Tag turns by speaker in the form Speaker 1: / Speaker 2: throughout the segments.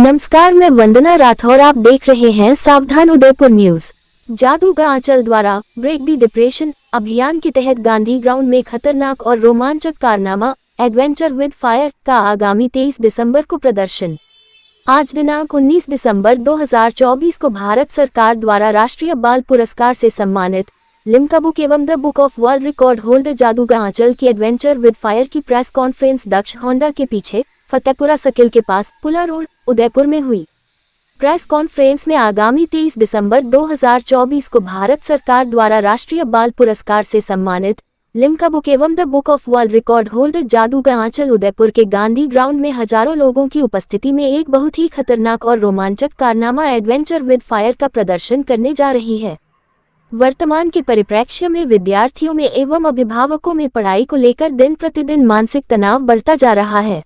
Speaker 1: नमस्कार, मैं वंदना राठौर। आप देख रहे हैं सावधान उदयपुर न्यूज। जादू का आंचल द्वारा ब्रेक द डिप्रेशन अभियान के तहत गांधी ग्राउंड में खतरनाक और रोमांचक कारनामा एडवेंचर विद फायर का आगामी 23 दिसंबर को प्रदर्शन। आज दिनांक 19 दिसंबर 2024 को भारत सरकार द्वारा राष्ट्रीय बाल पुरस्कार से सम्मानित लिम्का बुक एवं the book of world record holder जादू का आंचल की एडवेंचर विद फायर की प्रेस कॉन्फ्रेंस दक्ष होंडा के पीछे फतेहपुरा सर्किल के पास पुला रोड उदयपुर में हुई। प्रेस कॉन्फ्रेंस में आगामी 23 दिसंबर 2024 को भारत सरकार द्वारा राष्ट्रीय बाल पुरस्कार से सम्मानित लिम्का बुक एवं the book of world record holder जादू का आंचल उदयपुर के गांधी ग्राउंड में हजारों लोगों की उपस्थिति में एक बहुत ही खतरनाक और रोमांचक कारनामा एडवेंचर विद फायर का प्रदर्शन करने जा रही है। वर्तमान के परिप्रेक्ष्य में विद्यार्थियों में एवं अभिभावकों में पढ़ाई को लेकर दिन प्रतिदिन मानसिक तनाव बढ़ता जा रहा है।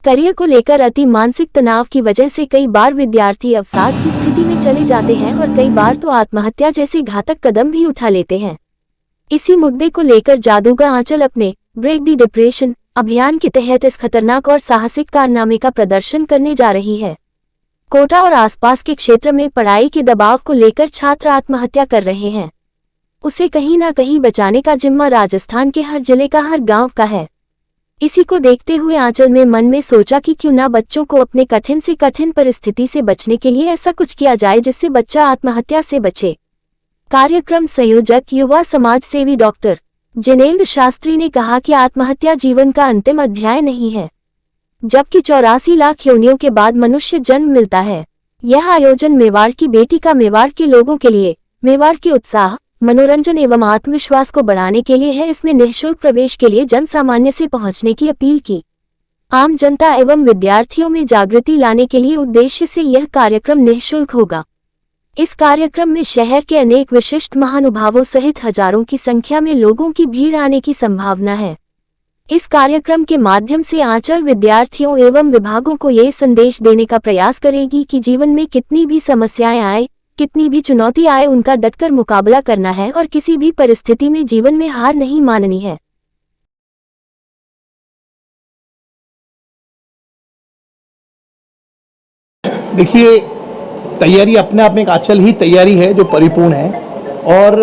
Speaker 1: करियर को लेकर अति मानसिक तनाव की वजह से कई बार विद्यार्थी अवसाद की स्थिति में चले जाते हैं और कई बार तो आत्महत्या जैसे घातक कदम भी उठा लेते हैं। इसी मुद्दे को लेकर जादू का आंचल अपने ब्रेक द डिप्रेशन अभियान के तहत इस खतरनाक और साहसिक कारनामे का प्रदर्शन करने जा रही है। कोटा और आसपास के क्षेत्र में पढ़ाई के दबाव को लेकर छात्र आत्महत्या कर रहे हैं। उसे कहीं ना कहीं बचाने का जिम्मा राजस्थान के हर जिले का हर गांव का है। इसी को देखते हुए आंचल में मन में सोचा कि क्यों ना बच्चों को अपने कठिन से कठिन परिस्थिति से बचने के लिए ऐसा कुछ किया जाए जिससे बच्चा आत्महत्या से बचे। कार्यक्रम संयोजक युवा समाज सेवी डॉक्टर जिनेंद्र शास्त्री ने कहा कि आत्महत्या जीवन का अंतिम अध्याय नहीं है, जबकि 84 लाख योनियों के बाद मनुष्य जन्म मिलता है। यह आयोजन मेवाड़ की बेटी का मेवाड़ के लोगों के लिए मेवाड़ के उत्साह, मनोरंजन एवं आत्मविश्वास को बढ़ाने के लिए है। इसमें निःशुल्क प्रवेश के लिए जन सामान्य से पहुंचने की अपील की। आम जनता एवं विद्यार्थियों में जागृति लाने के लिए उद्देश्य से यह कार्यक्रम निःशुल्क होगा। इस कार्यक्रम में शहर के अनेक विशिष्ट महानुभावों सहित हजारों की संख्या में लोगों की भीड़ आने की संभावना है। इस कार्यक्रम के माध्यम से आंचल विद्यार्थियों एवं विभागों को ये संदेश देने का प्रयास करेगी कि जीवन में कितनी भी समस्याएं आए, कितनी भी चुनौती आए, उनका डटकर मुकाबला करना है और किसी भी परिस्थिति में जीवन में हार नहीं माननी है।
Speaker 2: देखिए, तैयारी अपने आप में एक आंचल ही तैयारी है जो परिपूर्ण है। और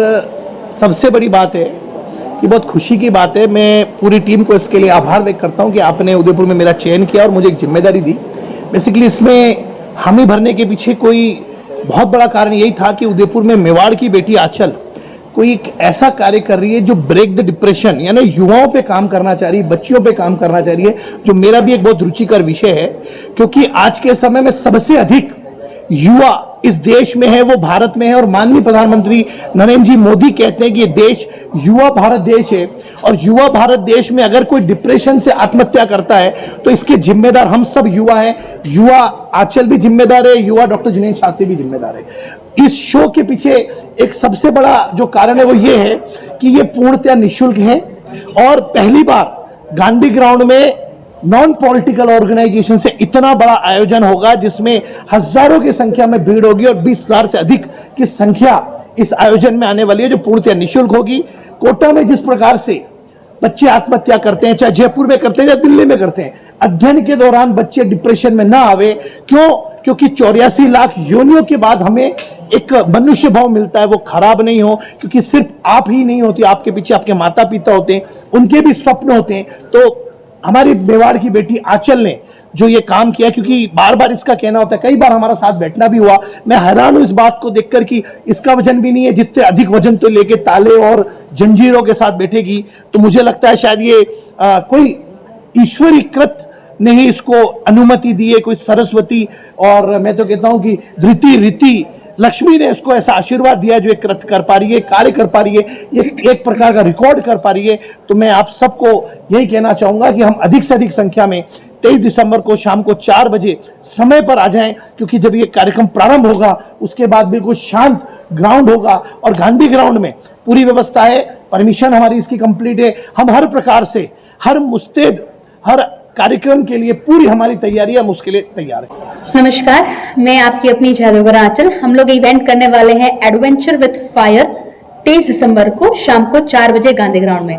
Speaker 2: सबसे बड़ी बात है, ये बहुत खुशी की बात है, मैं पूरी टीम को इसके लिए आभार व्यक्त करता हूं कि आपने उदयपुर में मेरा चयन किया और मुझे एक जिम्मेदारी दी। बेसिकली इसमें हामी भरने के पीछे कोई बहुत बड़ा कारण यही था कि उदयपुर में मेवाड़ की बेटी आंचल कोई एक ऐसा कार्य कर रही है जो ब्रेक द डिप्रेशन यानी युवाओं पे काम करना चाह रही है, बच्चियों पे काम करना चाह रही है, जो मेरा भी एक बहुत रुचिकर विषय है। क्योंकि आज के समय में सबसे अधिक युवा इस देश में है, वो भारत में है। और माननीय प्रधानमंत्री नरेंद्र जी मोदी कहते हैं कि ये देश युवा भारत देश है। और युवा भारत देश में अगर कोई डिप्रेशन से आत्महत्या करता है तो इसके जिम्मेदार हम सब युवा हैं। युवा आंचल भी जिम्मेदार है, युवा डॉक्टर जिनेंद्र शास्त्री भी जिम्मेदार है। इस शो के पीछे एक सबसे बड़ा जो कारण है वो ये है कि ये पूर्णतः निःशुल्क है और पहली बार गांधी ग्राउंड में नॉन पॉलिटिकल ऑर्गेनाइजेशन से इतना बड़ा आयोजन होगा जिसमें हजारों की संख्या में भीड़ होगी और 20,000 से अधिक की संख्या इस आयोजन में आने वाली है, जो पूर्णतः निःशुल्क होगी। कोटा में जिस प्रकार से बच्चे आत्महत्या करते हैं, चाहे जयपुर में करते हैं या दिल्ली में करते हैं, अध्ययन के दौरान बच्चे डिप्रेशन में ना आवे। क्यों? क्योंकि 84 लाख योनियों के बाद हमें एक मनुष्य भाव मिलता है, वो खराब नहीं हो। क्योंकि सिर्फ आप ही नहीं होती, आपके पीछे आपके माता पिता होते हैं, उनके भी स्वप्न होते हैं। तो हमारी मेवाड़ की बेटी आंचल ने जो ये काम किया, क्योंकि बार बार इसका कहना होता है, कई बार हमारा साथ बैठना भी हुआ, मैं हैरान हूं इस बात को देखकर कि इसका वजन भी नहीं है, जितने अधिक वजन तो लेके ताले और जंजीरों के साथ बैठेगी। तो मुझे लगता है शायद ये कोई ईश्वरी कृत ने ही इसको अनुमति दी है, कोई सरस्वती और मैं तो कहता हूं कि धृति रीति लक्ष्मी ने इसको ऐसा आशीर्वाद दिया जो एक कृत कर पा रही है, कार्य कर पा रही है, एक प्रकार का रिकॉर्ड कर पा रही है। तो मैं आप सबको यही कहना चाहूंगा कि हम अधिक से अधिक संख्या में 23 दिसंबर को शाम को 4 बजे समय पर आ जाएं, क्योंकि जब ये कार्यक्रम प्रारंभ होगा उसके बाद बिल्कुल शांत ग्राउंड होगा और गांधी ग्राउंड में पूरी व्यवस्था है, परमिशन हमारी इसकी कंप्लीट है। हम हर प्रकार से हर मुस्तैद हर कार्यक्रम के लिए पूरी हमारी तैयारी, हम उसके लिए तैयार हैं।
Speaker 3: नमस्कार, मैं आपकी अपनी जादूगर आंचल। हम लोग इवेंट करने वाले हैं एडवेंचर विद फायर 23 दिसंबर को शाम को 4 बजे गांधी ग्राउंड में।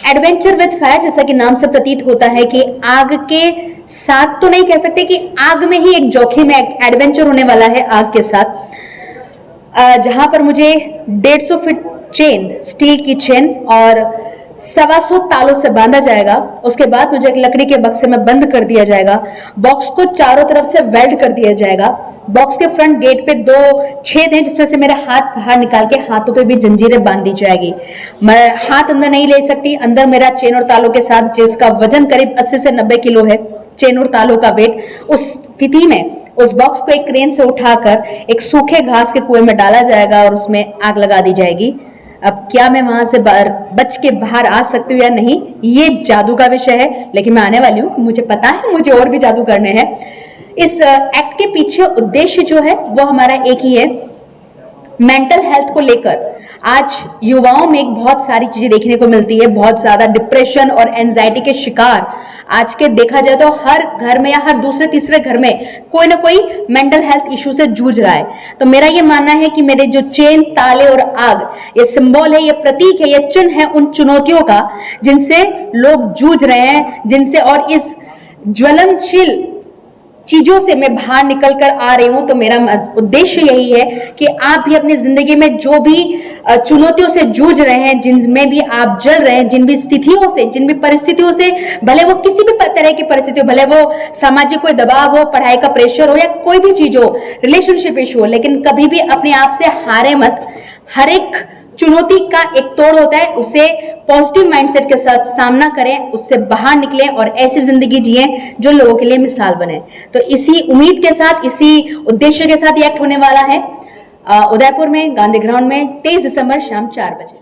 Speaker 3: एडवेंचर विद फायर, जैसा कि नाम से प्रतीत होता है कि आग के साथ तो नहीं कह सकते कि आग में ही एक जोखिम एडवेंचर होने वाला है आग के साथ, जहां पर मुझे 150 फीट चेन, स्टील की चेन और 125 तालों से बांधा जाएगा। उसके बाद मुझे एक लकड़ी के बक्से में बंद कर दिया जाएगा। बॉक्स को चारों तरफ से वेल्ड कर दिया जाएगा। बॉक्स के फ्रंट गेट पे 2 छेद हैं, जिसमें से मेरे हाथ बाहर निकाल के हाथों पे भी जंजीरें बांध दी जाएगी। मैं हाथ अंदर नहीं ले सकती। अंदर मेरा चेन और तालों के साथ, जिसका वजन करीब 80 से 90 किलो है, चेन और तालों का वेट, उस स्थिति में उस बॉक्स को एक क्रेन से उठाकर एक सूखे घास के कुएं में डाला जाएगा और उसमें आग लगा दी जाएगी। अब क्या मैं वहां से बच के बाहर आ सकती हूँ या नहीं, ये जादू का विषय है, लेकिन मैं आने वाली हूँ। मुझे पता है मुझे और भी जादू करने हैं। इस एक्ट के पीछे उद्देश्य जो है वो हमारा एक ही है, मेंटल हेल्थ को लेकर। आज युवाओं में एक बहुत सारी चीजें देखने को मिलती है, बहुत ज्यादा डिप्रेशन और एंजाइटी के शिकार आज के देखा जाए तो हर घर में या हर दूसरे तीसरे घर में कोई ना कोई मेंटल हेल्थ इशू से जूझ रहा है। तो मेरा ये मानना है कि मेरे जो चेन, ताले और आग, ये सिंबल है, ये प्रतीक है, ये चिन्ह है उन चुनौतियों का जिनसे लोग जूझ रहे हैं, जिनसे, और इस ज्वलनशील चीजों से मैं बाहर निकल कर आ रही हूं। तो मेरा उद्देश्य यही है कि आप भी अपनी जिंदगी में जो भी चुनौतियों से जूझ रहे हैं, जिनमें भी आप जल रहे हैं, जिन भी स्थितियों से, जिन भी परिस्थितियों से, भले वो किसी भी तरह की परिस्थिति हो, भले वो सामाजिक कोई दबाव हो, पढ़ाई का प्रेशर हो या कोई भी चीज हो, रिलेशनशिप इशू हो, लेकिन कभी भी अपने आप से हारे मत। हर एक चुनौती का एक तोड़ होता है, उसे पॉजिटिव माइंडसेट के साथ सामना करें, उससे बाहर निकलें और ऐसी जिंदगी जिएं जो लोगों के लिए मिसाल बने। तो इसी उम्मीद के साथ, इसी उद्देश्य के साथ ये एक्ट होने वाला है उदयपुर में गांधी ग्राउंड में 23 दिसंबर शाम 4 बजे।